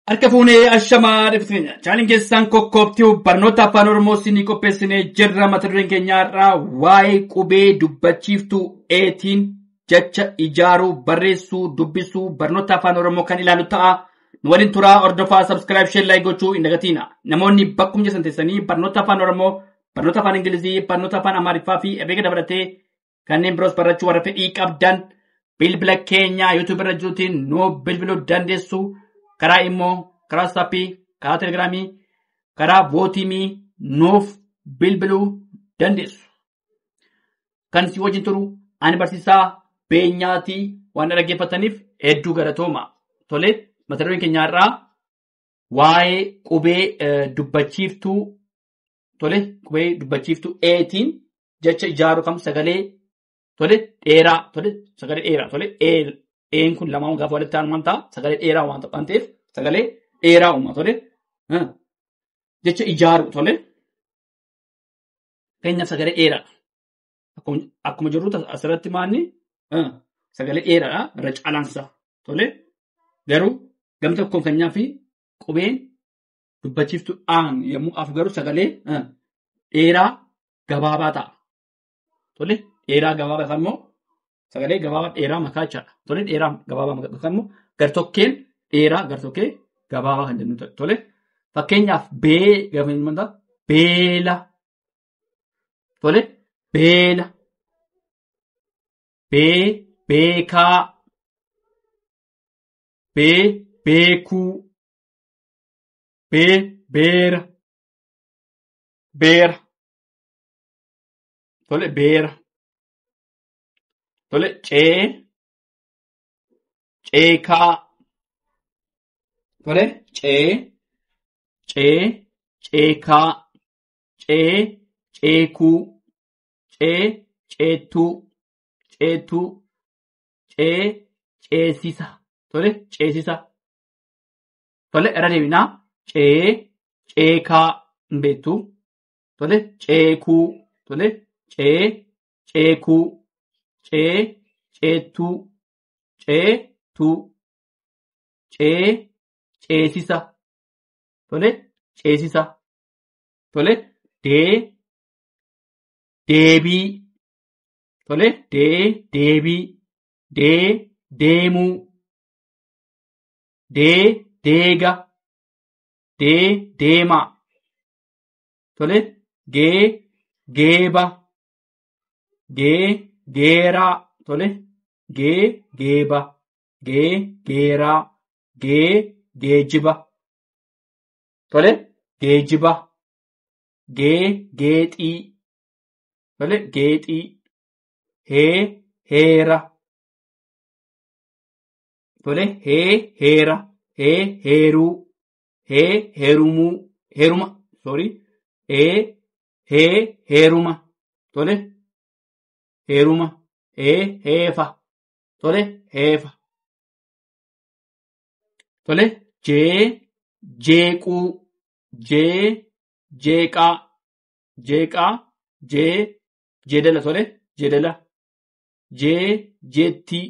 Harka fuunee ashamaa dhibsina. Chaanin keessaan kokkoobtuu barnoota afaan Oromoo sinii qopheessinee jirra. Mata dureen keenyaarraa waa'ee qubee dubbachiiftuu eetiin jecha ijaaruu, barreessuu, dubbisuu barnoota afaan Oromoo kan ilaalu ta'a. Nu waliin turaa hordofaa subscribe share like gochuu hin dagatina. Namoonni bakkum jesan teessanii barnoota afaan Oromoo, barnoota afaan Ingilizii, barnoota afaan Amaariffaa fi herreega dabalatee kanneen biroos barachuu warra fedhii qabdan bilbila keenya YouTube irra jiruutiin nu bilbiluu dandeessu. Karaa immoo karaa Saappii, karaa Telegiraamii, karaa Vootiimii nuuf bilbiluu dandeessu. Kan si wajjin turu ani barsiisaa beenyaatii waan dhaggeeffataniif hedduu galatooma. Tole mata dureen keenyaarraa waa'ee qubee dubbachiiftuu qubee dubbachiiftuu eetiin jecha ijaaruu kam sagalee dheeraa sagalee dheeraa een kun lamaan gaafa walitti aanu waan ta'a sagalee dheeraa waan ta'eef sagalee dheeraa uuma jecha ijaaru keenyaaf sagalee dheeraa akkuma jirru asirratti maanni sagalee dheeraa irra caalaansa garuu gamta tokkoon keenyaa fi qubeen dubbachiiftuu aan yommuu af garuu sagalee dheeraa gabaabaa ta'a dheeraa gabaabaa immoo sagalee gabaabaa dheeraa makaa jechaadha. Dheeraa gabaabaa makaa yookaan immoo gartokkeen dheeraa gartokkee gabaabaa kan jennu fakkeenyaaf gaafa jennu beela beela beekaa beekuu beera beera beera ceekaa ceekaa ceekuu ceetuu ceesisa ceesisa irra deebinaa ceekaa hin beektu ceekuu ceekuu ceetuu ceesisa ceesisa deebii deebii deemuu deega deemaa geeba geeraa geeba geeraa geejiba geejiba geexii geexii heera heera heeruu heerumuu heeruma heeruma heeruma heefa heefa jeequu jeeqaa jeedala jedala jeettii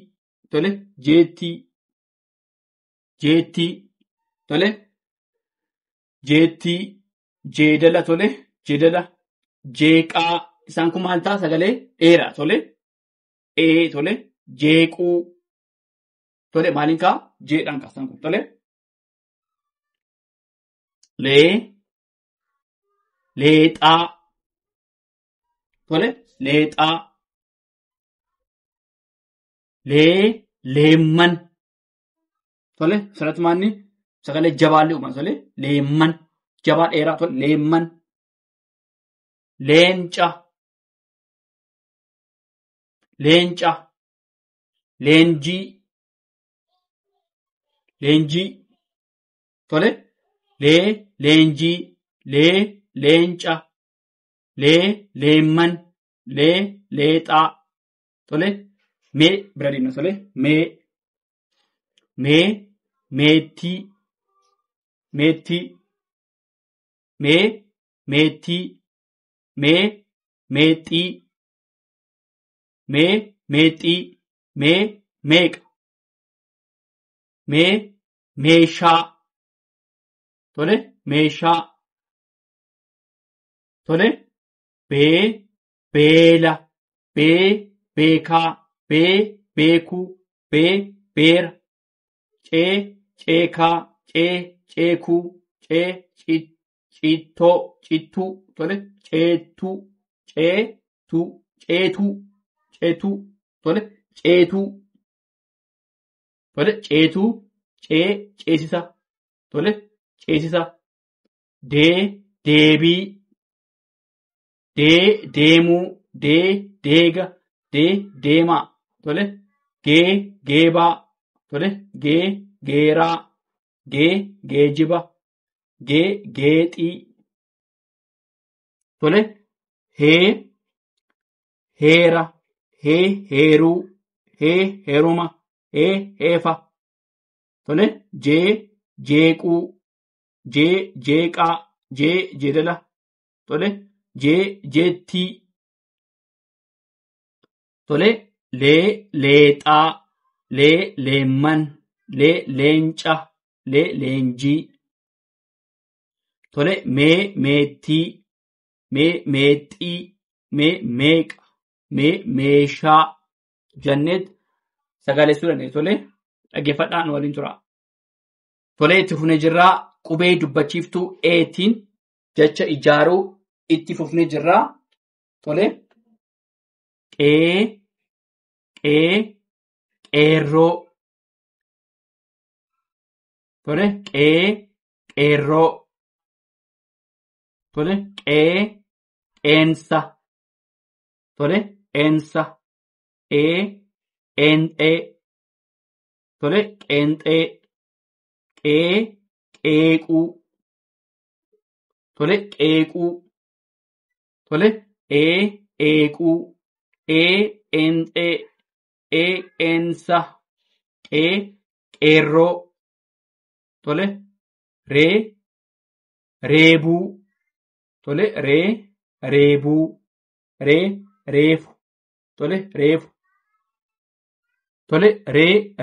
jeettii jeettii jeedala jedala jeeqaa isaan kun maal ta'a sagalee dheeraa jeequu maaliin kaa jeedhaan kaa isaan kun leexaa leexaa leemman sirratti maanni sagalee jabaallee uuman leemman jabaa dheeraa leemman leenca leenca leenjii leenjii leenjii leenca leemman leexaa mee bira deemna meettii meettii meexii meeqa meeshaa tole meeshaa tole bee beela bee beekaa bee beekuu bee beera cee ceekaa cee ceekuu cee cittoo cittuu tole ceetuu ceetuu ceetuu ceetuu tole ceetuu tole ceetuu cee ceesisa tole ceesisa dee deebii dee deemuu dee deega dee deemaa tole gee geebaa tole gee geeraa gee geejiba gee geexii tole hee heera hee heeruu hee heeruma hee heefa tole jee jeequu jee jeeqaa jee jedala tole jee jeettii tole lee leexaa lee leemman lee leenca lee leenjii tole mee meettii mee meexxii mee meeqa mee meeshaa janneet sagaleessuu dandeessu tole dhaggeeffadhaan waliin tura. Tole itti fufnee jirraa qubee dubbachiiftuu eetiin jecha ijaaruu itti fufnee jirraa tole qee qeerroo tole qeerroo tole qeensa tole eensa eenxee tole qeenxee qeequu tole qeequu tole eequu eenxee eensa qeerroo tole reebuu tole reebuu reefu tole reefu tole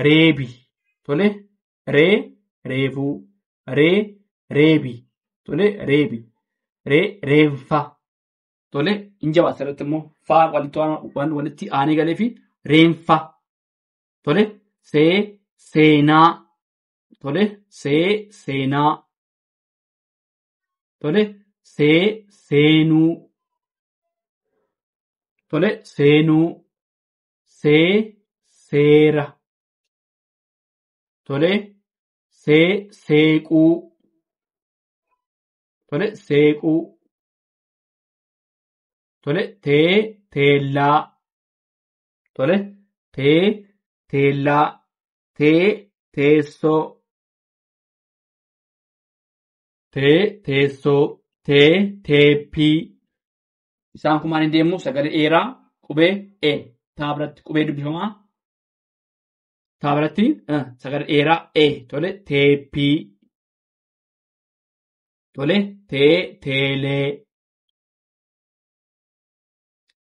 reebi tole reefuu reebi tole reebi reeffa tole injaba asirratti immoo faa walitti aanee galee fi reenfa tole seenaa tole seenaa tole seenuu tole seenuu seera tole seequu tole seequu tole teellaa tole teellaa teessoo teessoo teeppii isaan kun maaliin deemu sagalee dheeraa qubee e taa biratti qubee dubbifamaa taa biratti sagalee dheeraa e tole teeppii tole teelee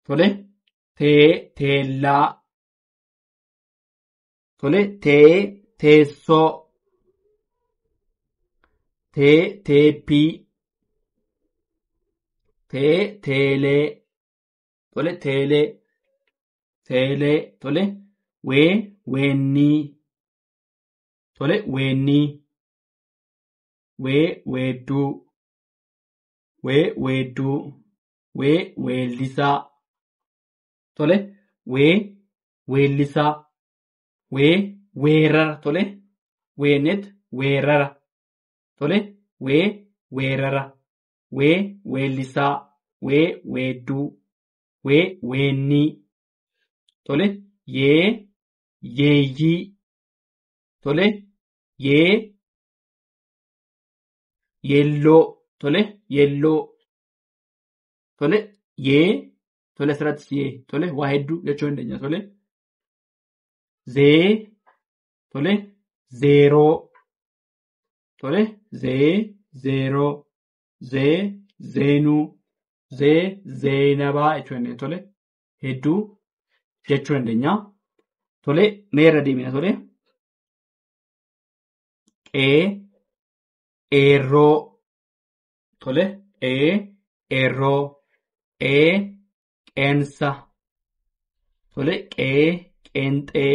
tole teellaa tole teessoo teeppii teelee tole teelee tole weennii tole weennii weedduu weellisaa tole weellisaa weerara tole weenet weerara tole weerara weellisaa weedduu weennii tole yeeyyii tole yelloo tole yelloo tole tole asirrattis tole waa hedduu jechuu dandeenya tole tole zeeroo tole zeeroo zeenuu zeenabaa jechuu dandeenya tole hedduu jechuu dandeenya tole meerra deemina tole eerroo tole eerroo qeensa tole qeenxee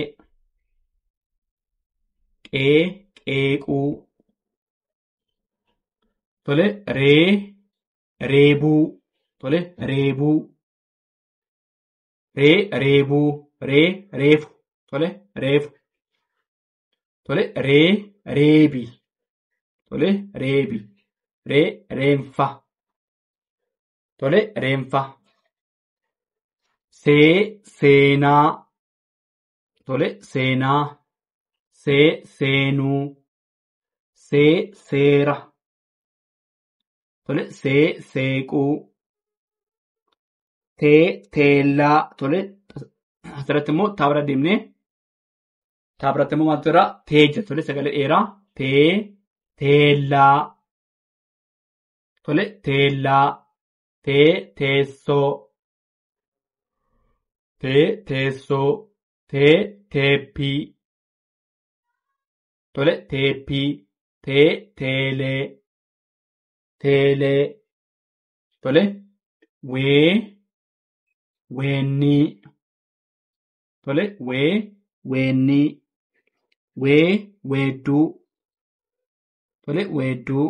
qeequu tole reebuu tole reebuu reebuu reefu tole reefu tole reebi tole reebi reenfa tole reenfa seenaa tole seenaa seenuu seera tole seequu teellaa tole asirratti immoo taa bira deemnee taa biratti immoo maaltu jira teeja tole sagalee dheeraa teellaa tole teellaa teessoo teessoo teeppii tole teeppii teelee tole weennii tole weennii weedduu tole weedduu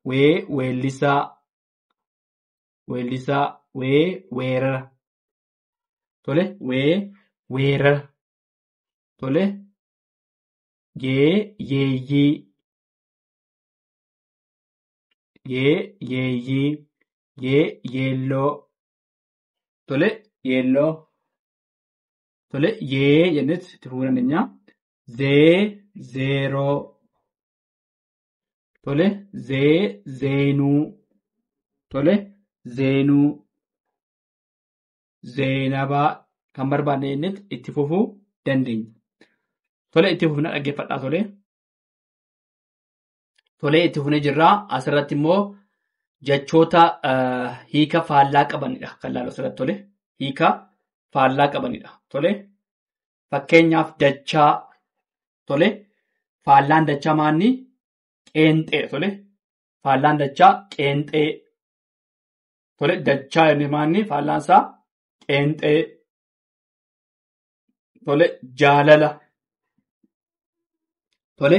weellisaa weerara tole weerara tole yeeyyii yeelloo tole yeelloo tole jennee itti fufuu dandeenya zeeroo tole zeenuu tole zeenuu zeenabaa kan barbaadne jennetti itti fufuu dandeenya. Tole itti fufna dhaggeeffadhaa tole itti fufnee jirraa asirratti immoo jechoota hiika faallaa qabanidha kan ilaalu asirratti tole hiika faallaa qabanidha tole fakkeenyaaf dachaa tole faallaan dachaa maanni qeenxee tole faallaan dachaa qeenxee tole dachaa inni maanni faallaan isaa qeenxee tole jaalala tole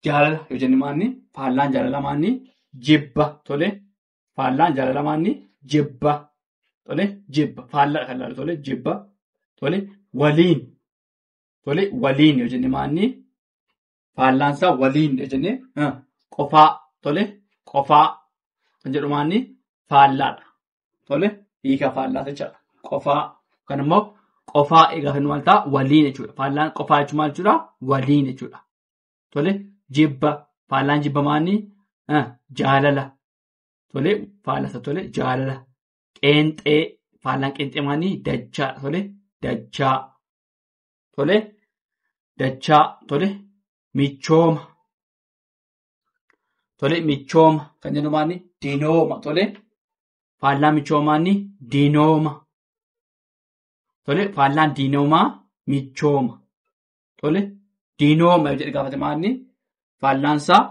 jaalala yoo jenne maanni faallaan jaalala maanni jibba tole faallaan jaalala maanni jibba tole jibba faallaa kan ilaalu tole jibba tole waliin yoo jenne maanni faallaan isaa waliin yoo jenne qofaa tole qofaa kan jedhu maanni faallaadha tole hiika faallaa jechaadha qofaa kan immoo qofaa egaa kan maal ta'a waliin jechuudha faallaan qofaa jechuun maal jechuudha waliin jechuudha tole jibba faallaan jibba maanni jaalala tole faallasa tole jaalala qeenxee faallaan qeenxee maanni dachaa tole dachaa tole dachaa tole michooma tole michooma kan jennu maanni dinooma tole faallaan michoomaanni dinooma tole faallaan dinoomaa michooma tole dinooma yoo jedhe gaafate maanni faallaansaa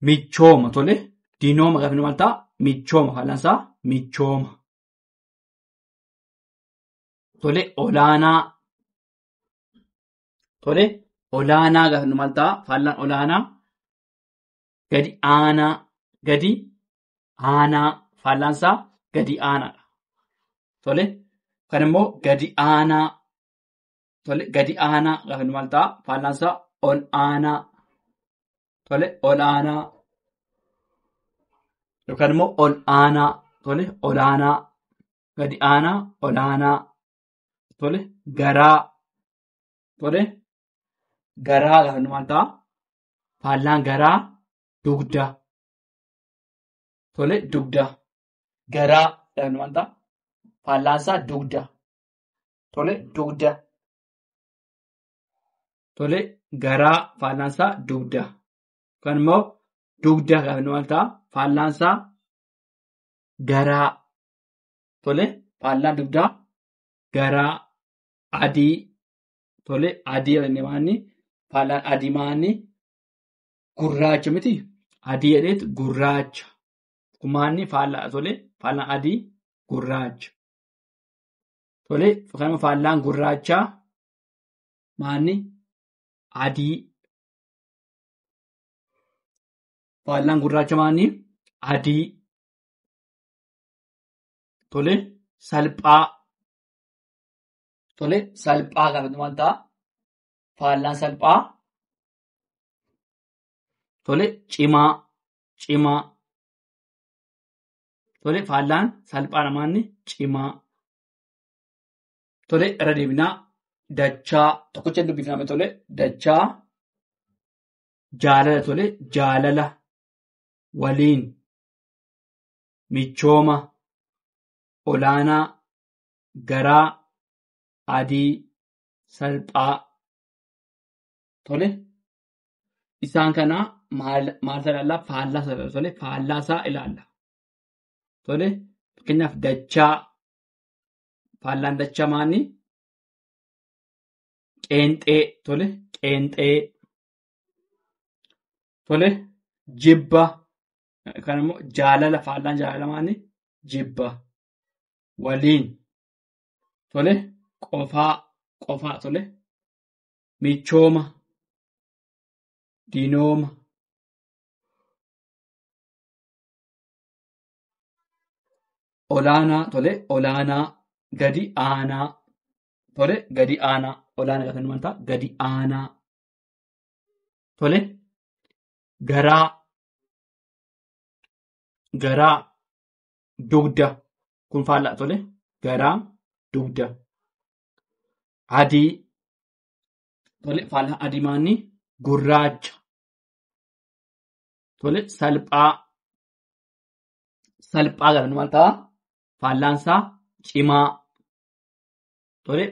michooma tole dinooma gaafa maal ta'a michooma faallaansaa michooma tole olaanaa tole olaanaa gaafa maal ta'a faallaan olaanaa gadi aanaa faallaansaa gadi aanaadha tole kan immoo gadi aanaa tole gadi aanaa gaafa maal ta'a faallaansaa ol aanaa tole ol aanaa yookaan immoo ol aanaa tole ol aanaa gadi aanaa ol aanaa tole garaa tole garaa gaafa maal ta'a faallaan garaa dugda tole dugda garaa gaafa maal ta'a faallaansaa dugda tole dugda tole garaa faallaansaa dugda kan immoo dugda gaafa maal ta'a faallaansaa garaa tole faallaan dugdaa garaa adii tole adii jennee maanni faallaan adii maanni gurraacha miti adii jedheet gurraacha kumaanni faallaa tole faallaan adii gurraacha tole kanuma faallaan gurraachaa maanni adii faallaan gurraacha maanni adii tole salphaa gaafatu maal ta'a faallaan salphaa tole cimaa tole faallaan salphaa namaanni cimaa tole irra deebinaa dachaa tokkocha dubbifname tole dachaa jaalala tole jaalala waliin michooma olaanaa garaa adii salphaa tole isaan kana maal ilaalla faallaa tole faallaasaa ilaalla tole fakkeenyaaf dachaa faallaan dachaa maanni qeenxee tole qeenxee tole jibba kan immoo jaalala faallaan jaalala maanni jibba waliin tole qofaa tole michooma diinooma olaanaa tole olaanaa gadi aanaa tole gadi aanaa olaanaa kan manta gadi aanaa tole garaa dugda kun faallaa tole garaa dugda adii tole faallaan adii maanni gurraacha tole salphaa gaafatu maal ta'a faallaansaa cimaa tole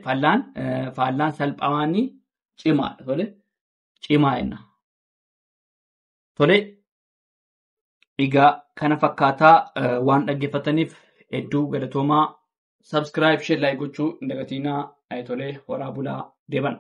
faallaan salphaa maanni cimaadha tole cimaa jenna tole egaa kana fakkaataa waan dhaggeeffataniif hedduu galatoomaa subscribe share like gochuu hin dagatinaa tolee horaa bulaa deeban.